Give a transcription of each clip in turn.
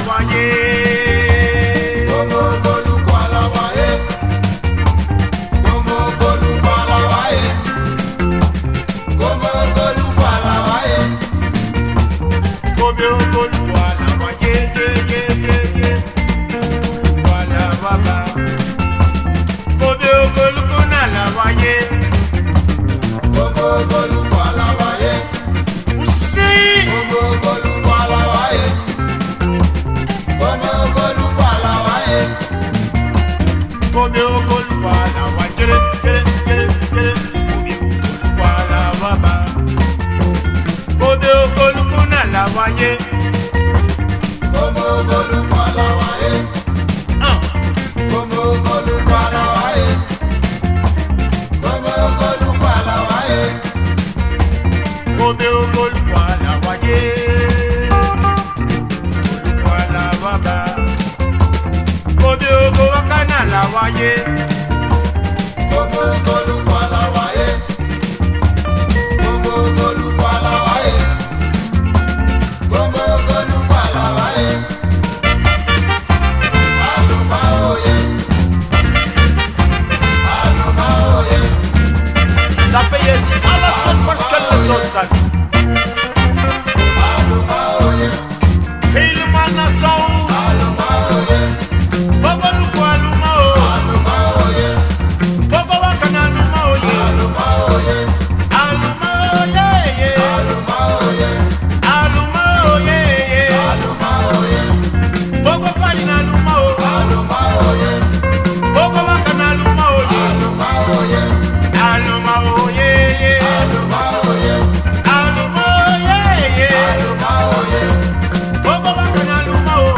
wáyé. Gbogbo olùkọ́ la wáyé. Gbogbo olùkọ́ la wáyé. Gbogbo olùkọ́ la wáyé. Gbogbo olùkọ́ la wáyé. Yé. Wàlà bàbá. Gbogbo olùkọ́ náà la wáyé. Gbogbo olùkọ́ la wáyé. Usi. Gbogbo olùkọ́ la wáyé. Gbogbo olùkọ́ la wáyé. Gbogbo olùkọ́ la wá jẹrẹ. Gbogbo olùkọ́ la bàbá. Gbogbo olùkọ́ náà la wáyé. Gbogbo olùkọ́ la wáyé. Gbogbo olùkọ́ la wáyé. Gbogbo olùkọ́ la wáyé. Gbogbo olùkọ́ la wáyé. Olùkọ́ la bàbá. Gbogbo wakana la wáyé. Gbogbo olùkọ́ la wáyé. Gbogbo olùkọ́ la wáyé. Gbogbo olùkọ́ la wáyé. Aluma oye. Aluma oye. La paye si à la sonne parce qu'elle le sonne ça. Aluma oye. Il m'en a son. Aluma oye. Bobo lukwa luma o. Aluma oye. Bobo wakana luma o ye. Aluma oye. Aluma o ye ye. Aluma oye. Aluma o ye ye. Aluma oye. Bobo kalina luma o. Aluma oye. Bobo wakana luma o ye. Aluma oye. Aluma o ye ye. Aluma oye. Aluma o ye ye. Aluma oye. Bobo wakana luma o.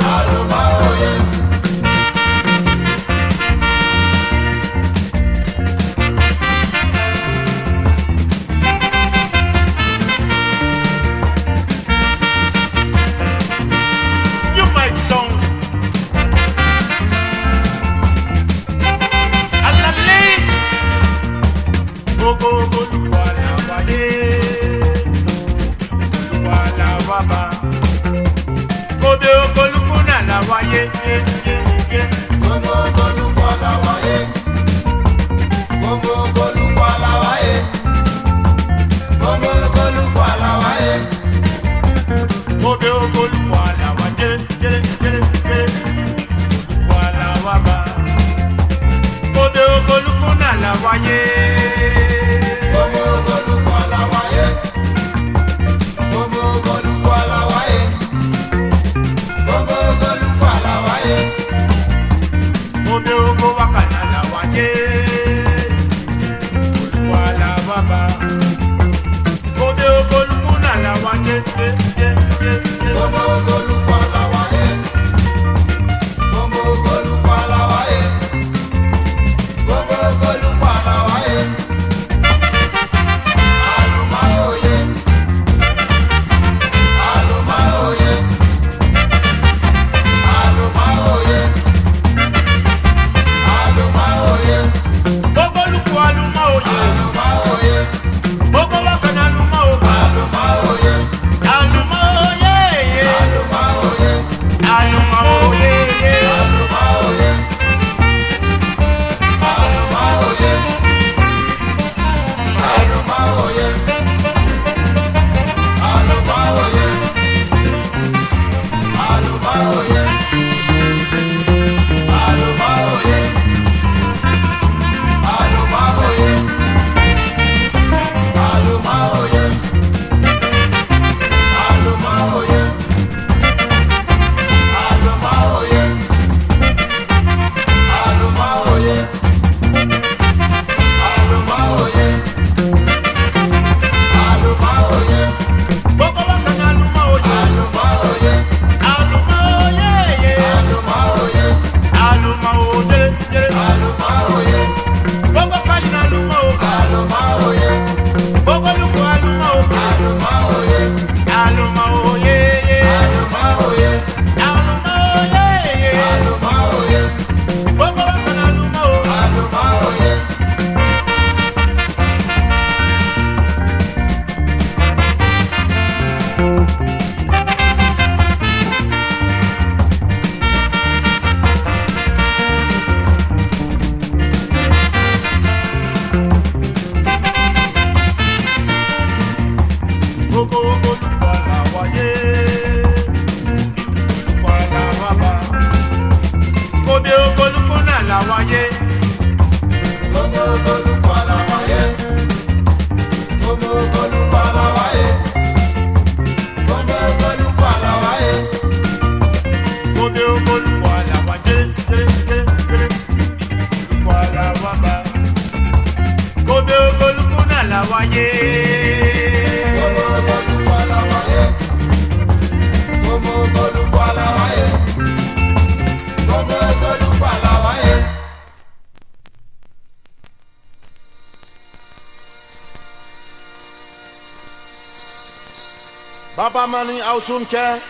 Baba Mani Ausunke.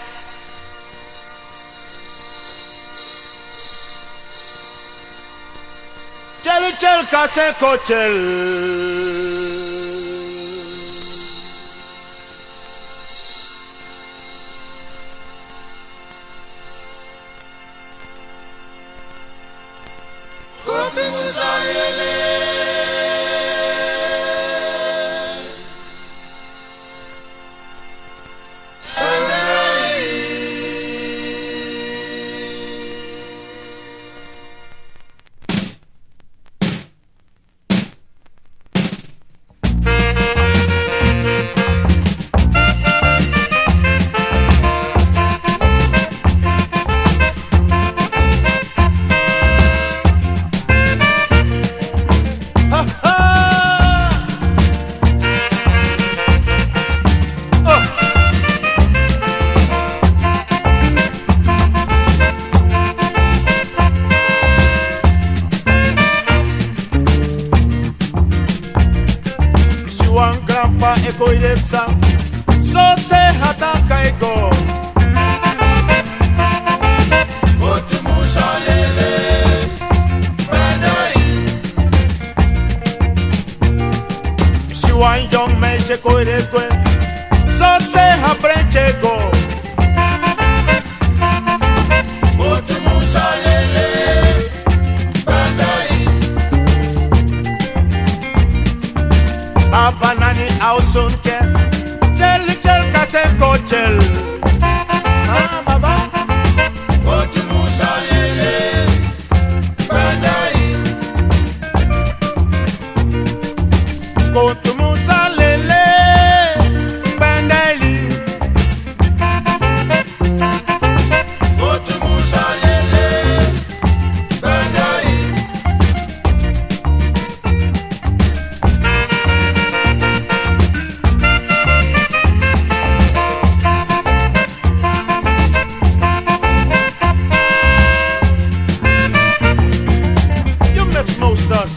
Chel chel kase kochel. Kopi Musayele. Grandpa eko iretza, sote hataka ego. Kopi Musayele. Bandai. She one young man cheko irekwe, sote haprenche ego. Kopi Musayele. Bandai. Baba Nani Ausunke, chel chel kase kochel. Ah, Baba. Kopi Musayele. Bandai. Kotumusa lele, bandeli. Kopi Musayele. Bandai. You mix most us.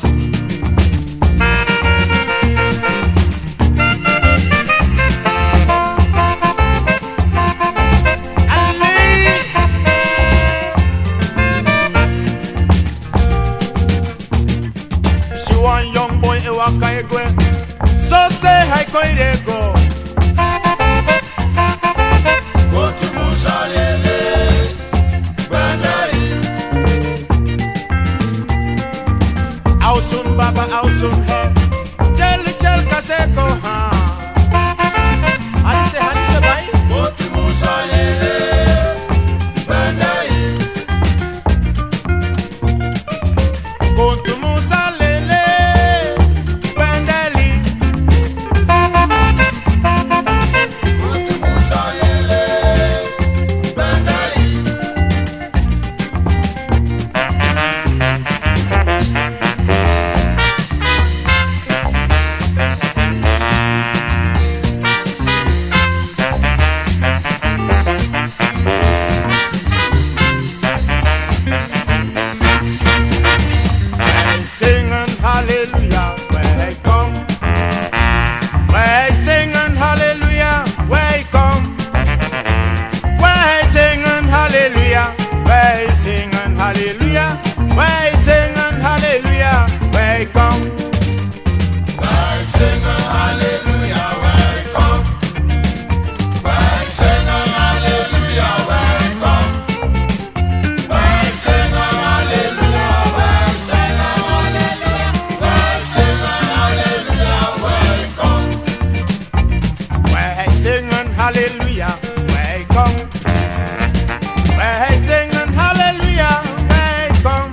She one young boy ewaka egwe, so say hi koirego. Kopi Musayele. Bandai. Ausun Baba Ausun he, chel chel kaseko ha. Halise bai. Kopi Musayele. Bandai. Kotumusa lele, bandeli. Kopi Musayele. Bandai. Singing hallelujah, where come. We're singing hallelujah, where come. We're singing hallelujah, we're singing hallelujah, we're singing hallelujah, where come. We're singing hallelujah, welcome. We're singing hallelujah, welcome. We're singing hallelujah, we're singing hallelujah. We're singing hallelujah, welcome. We're singing hallelujah, where come. We're singing hallelujah, where come.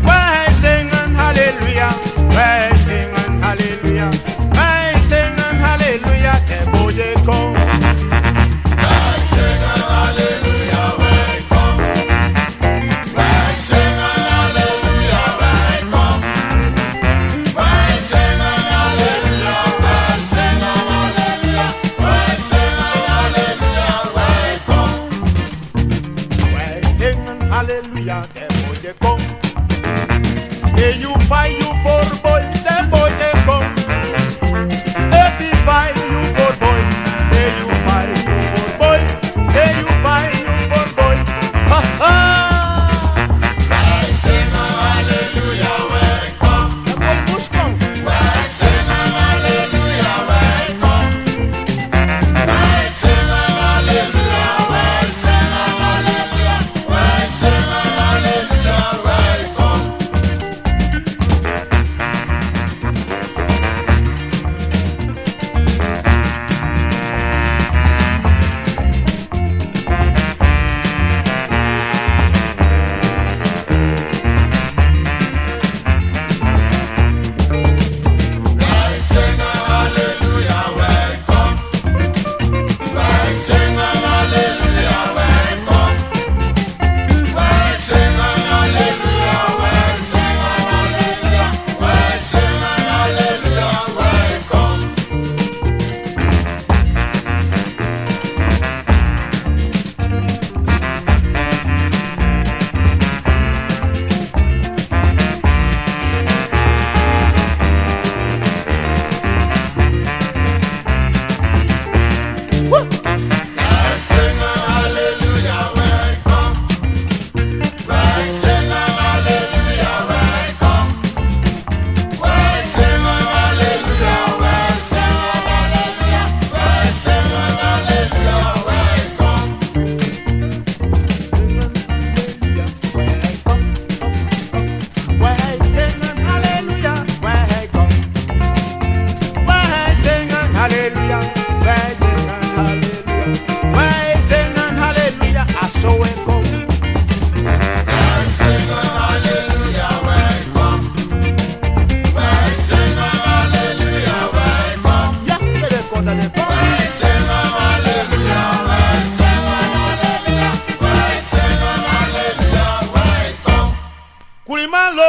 We're singing hallelujah, we're singing hallelujah, we're singing hallelujah, eboje come. We're singing hallelujah, welcome. We're singing hallelujah, welcome. We're singing hallelujah, we're singing hallelujah. We're singing hallelujah, welcome. We're singing hallelujah, eboje come. Hey, you buy you for boy, eboje come. Hey, buy you for boy, hey, you buy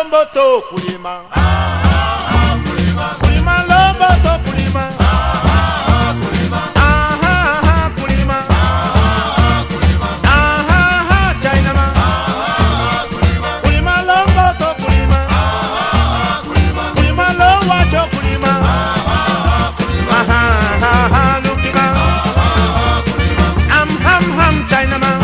lomboto kulima. Kulima lomboto kulima. Kulima. Chinaman. Kulima lomboto kulima. Kulima lomwacho kulima. Lukima. Chinaman.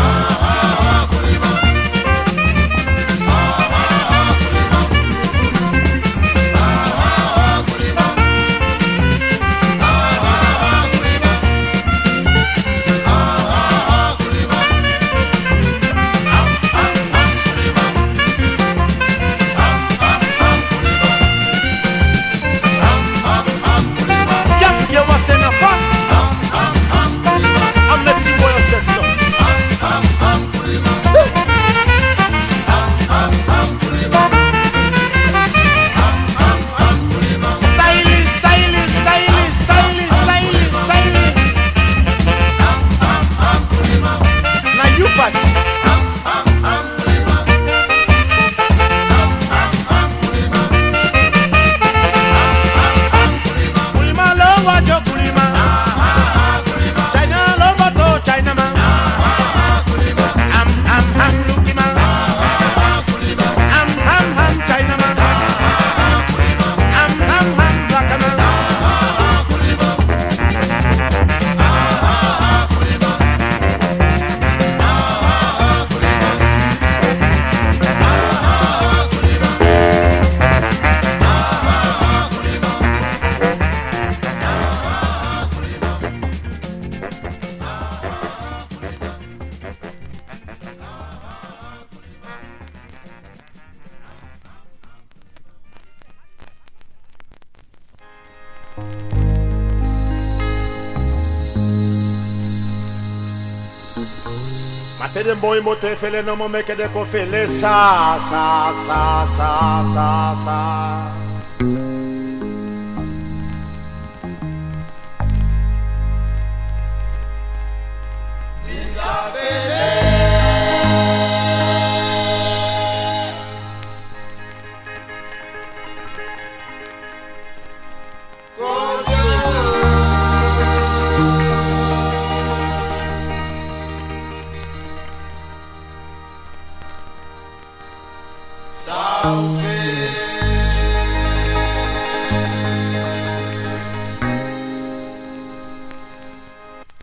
Matede boy mote fele no mo meke de ko fele sa.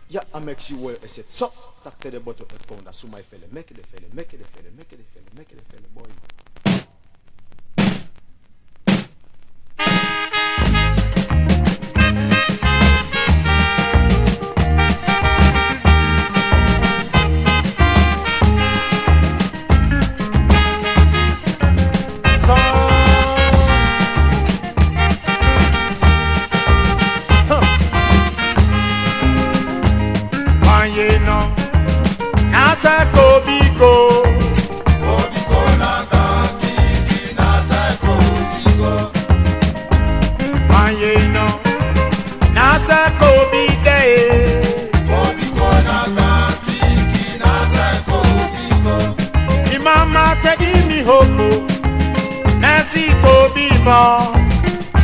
Ya ameksi wo eset so takte de boto et konda sumai fele make de fele boy. Nasa Kobiko naka kiki nasa Kobiko. Mayeno Nasa Kobide Kobiko naka kiki nasa Kobiko. Imama Tedi Mihoko Nasi Kobimo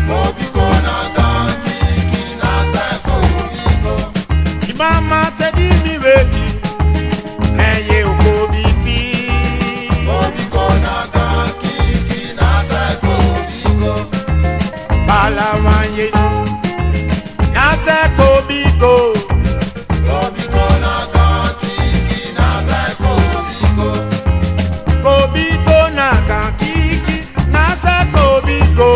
Kobiko naka kiki nasa Kobiko. Imama Tedi Miweki Balawanye Nasa Kobiko Kobiko naka kiki nasa Kobiko. Kobiko naka kiki Nasa Kobiko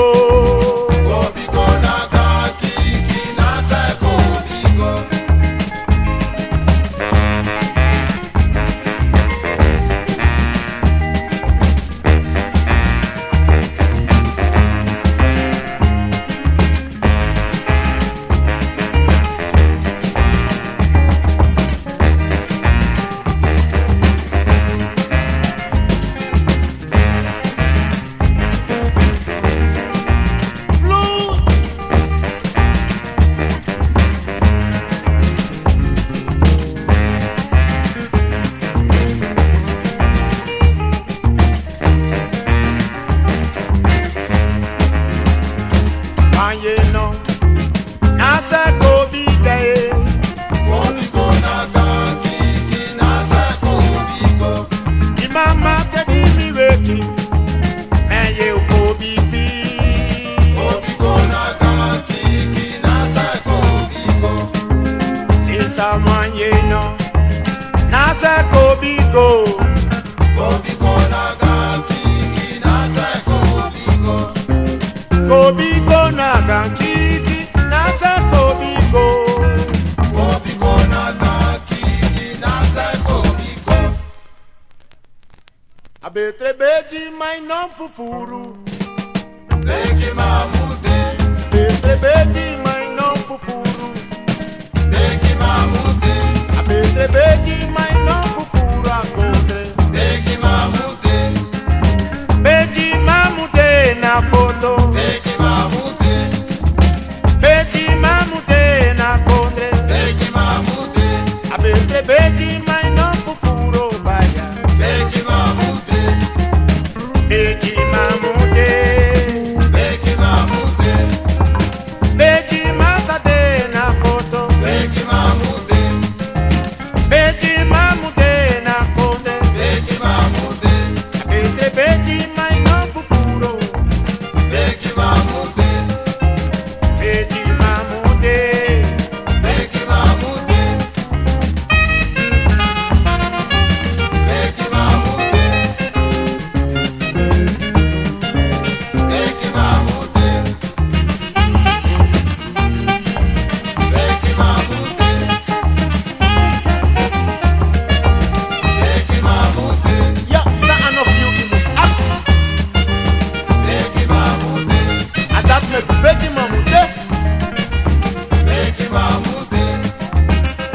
kobiko Kobiko naga kiki nasa kobiko. kobiko naga kiki nasa kobiko Kobiko naga kiki nasa kobiko. abetre beji mai non fufuru Beji mamute, abetre beji mai non fufuru beji mamute, abetre beji mai non fufuru akotre beji mamute, beji mamude na foto beji mamute, beji mamude na kotre beji mamute, abetre beji mai non fufuru baya beji mamute, beji mamude beji mamute, beji masade na foto beji mamute, beji mamude na kotre beji mamute, abetre beji mai non fufuru beji mamute, beji mamude beji mamute, beji mamute, beji mamute, beji mamute, beji mamute, ya sa anof you imus aksi beji mamute, adat me beji mamude beji mamute,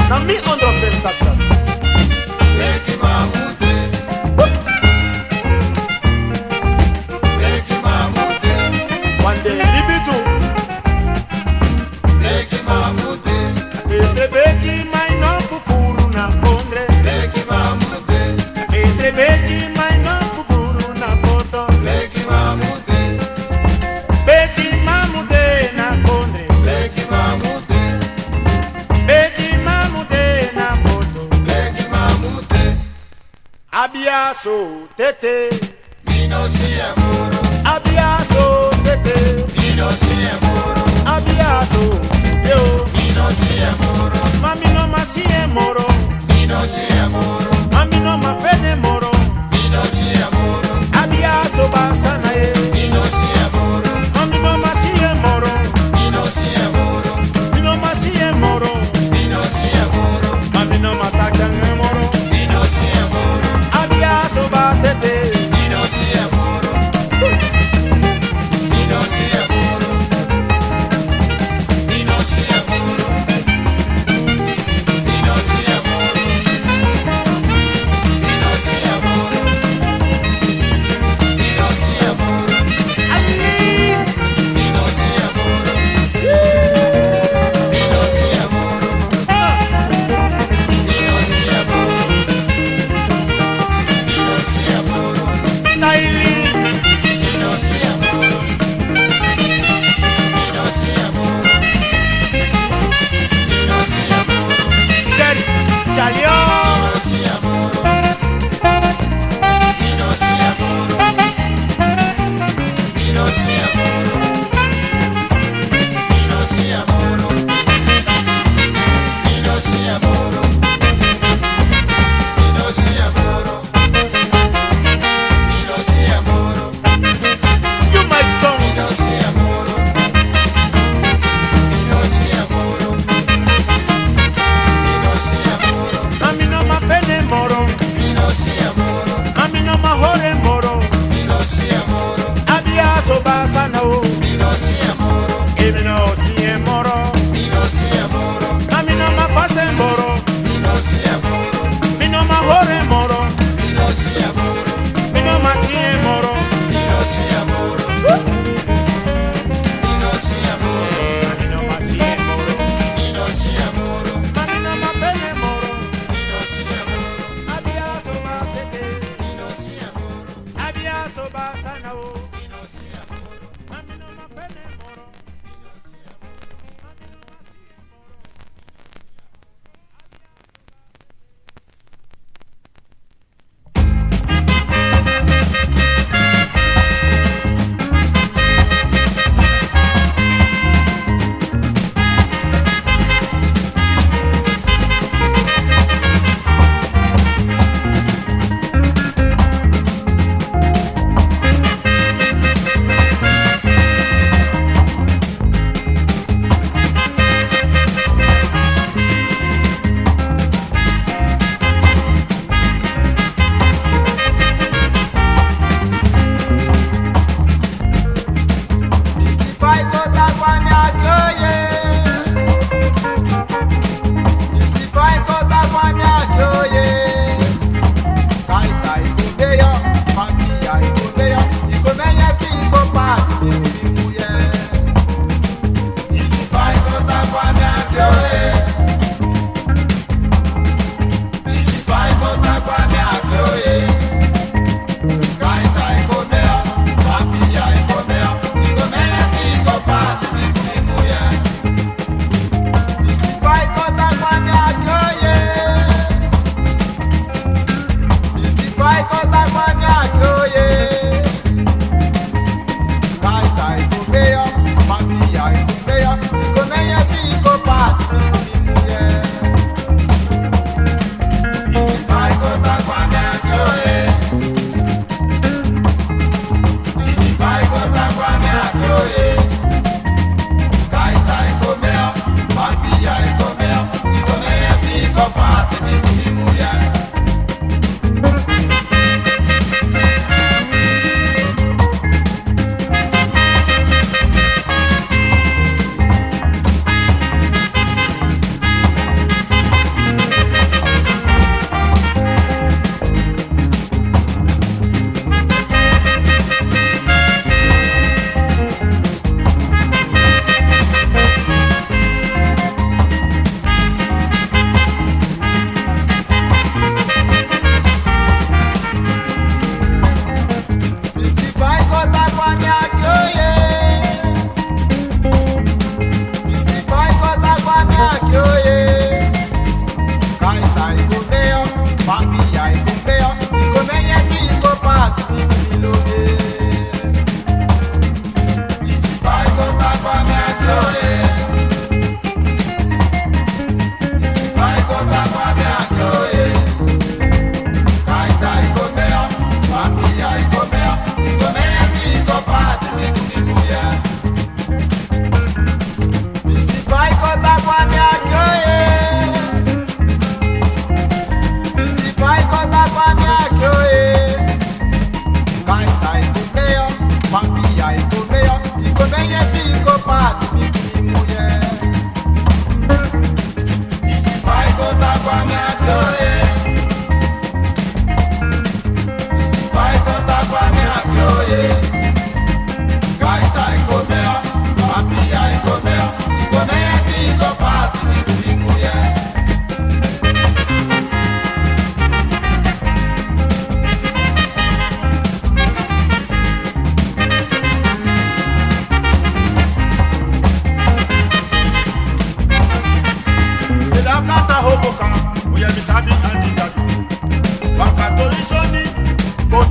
na mi ondro fel takta beji mamute, beji mamute, one day libitu beji mamute, abetre beji mai non fufuru na kondre beji mamute, abetre beji mai non fufuru na foto beji mamute, beji mamude na kondre beji mamute, beji mamude na foto beji mamute, abiaso tete mino si amoro, abiaso tete mino si amoro, abiaso yo mino si amoro, mami no masi moro mino si amoro, mami no mafene moro mino si amoro, abiaso basana ye mino si amoro, mami no masi moro mino si amoro, mino masi moro mino si amoro, mami no mataka moro mino si amoro, abiaso batete mino si amoro, mino si amoro, mino si amoro, mino si amoro, mino si amoro, mino si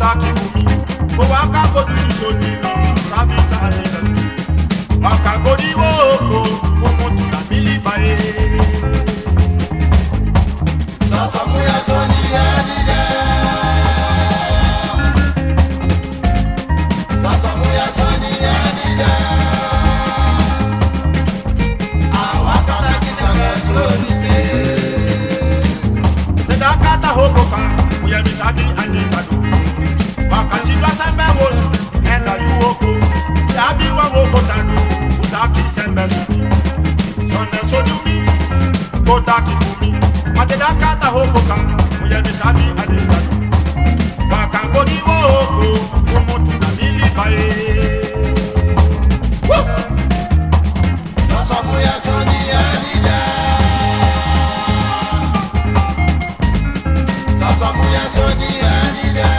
taki fumi ko waka ko du soni no sabi sani waka go di woko ko mo tu na bili bae Sasa muya soni anide Sasa muya soni anide Awakana kisanga soni de te da kata hokoka uya bisabi andi kadu waka silwa sembe wosu enda yu woko ya bi wa woko tadu utaki sembe suni sonne sodumi ko taki fumi mate da kata hokoka uya bisabi andi kadu waka go di woko ko mo tu na bili bae Sasa muya soni anide Sasa muya soni anide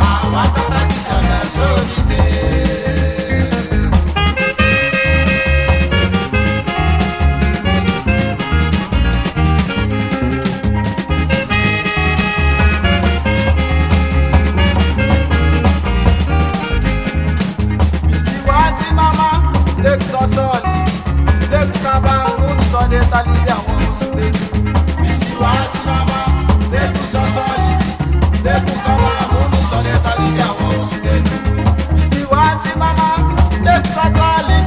Awakana kisanga soni de Isiwati mama, lekuta soli, lekuta ba munu sode talide àwọn musude. Isiwati mama, lekuta soli, lekuta ba munu sode talide àwọn musude. Isiwati mama, lekuta soli,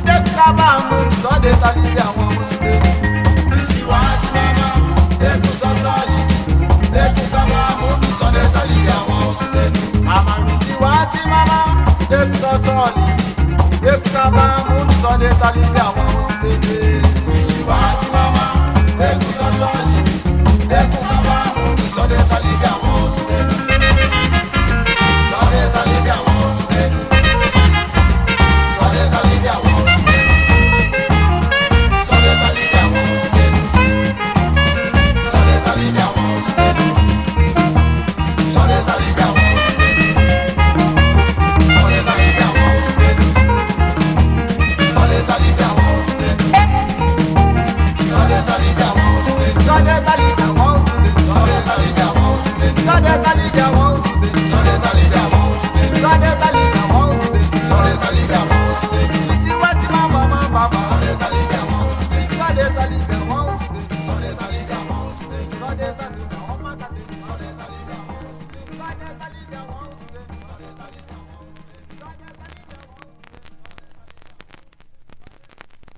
lekuta ba munu sode talide àwọn musude. Isiwati mama, lekuta soli, lekuta ba munu sode talide àwọn musude. Mama, isiwati mama, lekuta soli, lekuta ba munu sode talide àwọn musude. Isiwati mama, lekuta soli, lekuta ba munu sode talide àwọn musude. Sode talide àwọn musude. Sode talide àwọn musude. Sode talide àwọn musude. Sode talide àwọn musude. Sode talide àwọn musude. Sode talide àwọn musude. Sode talide àwọn musude. Sode talide àwọn musude. Sode talide àwọn musude. Sode talide àwọn musude. Sode talide àwọn musude. Sode talide àwọn musude. Sode talide àwọn musude. Sode talide àwọn musude. Isiwati mama baba. Sode talide àwọn musude. Sode talide àwọn musude. Sode talide àwọn musude. Sode talide àwọn musude. Sode talide àwọn musude. Sode talide àwọn musude. Sode talide